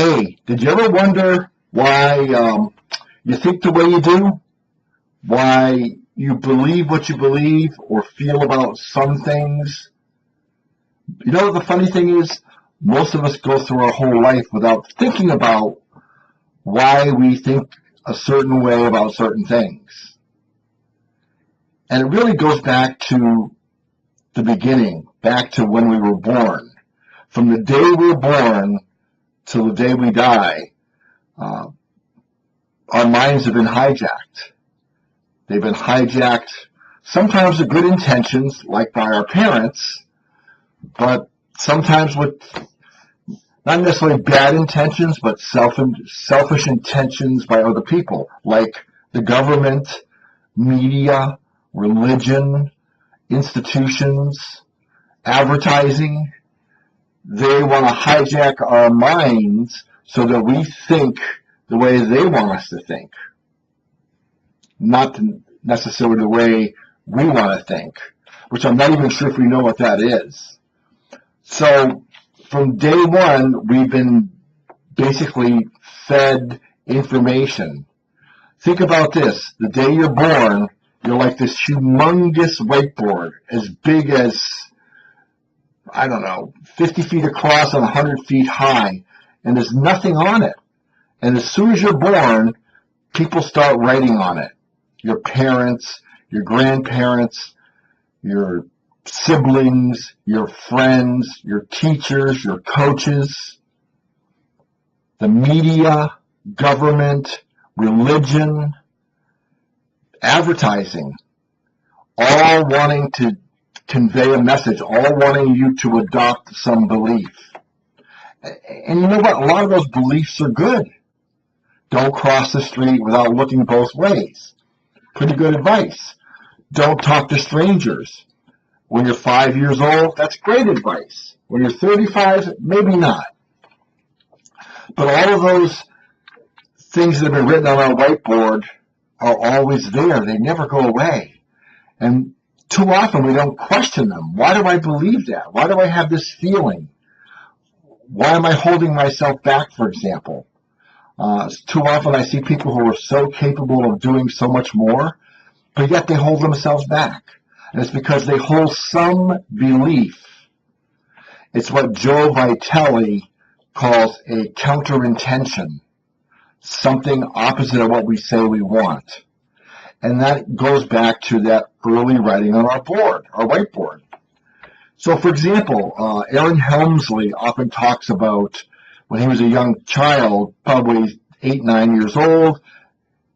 Hey, did you ever wonder why you think the way you do? Why you believe what you believe or feel about some things? You know, the funny thing is, most of us go through our whole life without thinking about why we think a certain way about certain things. And it really goes back to the beginning, back to when we were born. From the day we're born till the day we die, our minds have been hijacked. They've been hijacked sometimes with good intentions, like by our parents, but sometimes with not necessarily bad intentions, but selfish intentions by other people, like the government, media, religion, institutions, advertising. They want to hijack our minds so that we think the way they want us to think, not necessarily the way we want to think, which I'm not even sure if we know what that is. So from day one, we've been basically fed information. Think about this. The day you're born, you're like this humongous whiteboard, as big as, I don't know, 50 feet across and 100 feet high, and there's nothing on it. And as soon as you're born, people start writing on it. Your parents, your grandparents, your siblings, your friends, your teachers, your coaches, the media, government, religion, advertising, all wanting to convey a message, all wanting you to adopt some belief. And you know what? A lot of those beliefs are good. Don't cross the street without looking both ways. Pretty good advice. Don't talk to strangers. When you're 5 years old, that's great advice. When you're 35, maybe not. But all of those things that have been written on our whiteboard are always there. They never go away. And too often we don't question them. Why do I believe that? Why do I have this feeling? Why am I holding myself back, for example? Too often I see people who are so capable of doing so much more, but yet they hold themselves back. And it's because they hold some belief. It's what Joe Vitale calls a counterintention, something opposite of what we say we want. And that goes back to that early writing on our whiteboard. So, for example, Aaron Helmsley often talks about when he was a young child, probably 8, 9 years old,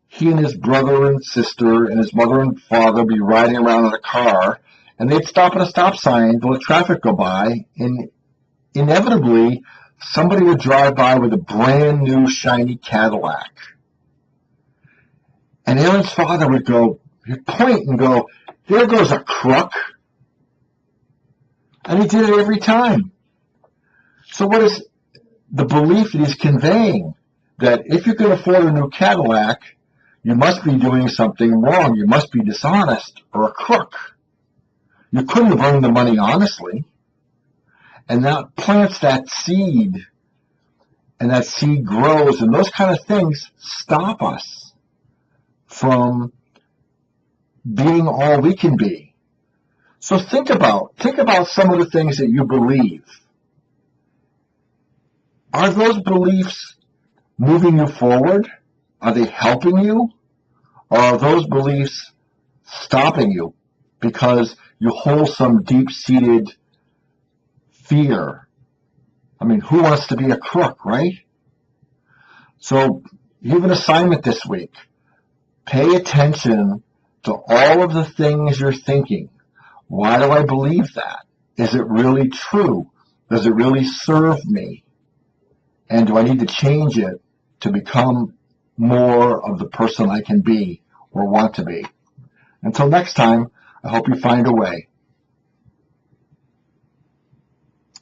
he and his brother and sister and his mother and father would be riding around in a car, and they'd stop at a stop sign to let traffic go by, and inevitably somebody would drive by with a brand new shiny Cadillac. And Aaron's father would point and go, "There goes a crook." And he did it every time. So what is the belief that he's conveying? That if you can afford a new Cadillac, you must be doing something wrong. You must be dishonest or a crook. You couldn't have earned the money honestly. And that plants that seed, and that seed grows, and those kind of things stop us from being all we can be. So think about some of the things that you believe. Are those beliefs moving you forward? Are they helping you? Or are those beliefs stopping you because you hold some deep-seated fear? I mean, who wants to be a crook, right? So you have an assignment this week. Pay attention to all of the things you're thinking. Why do I believe that? Is it really true? Does it really serve me? And do I need to change it to become more of the person I can be or want to be? Until next time, I hope you find a way.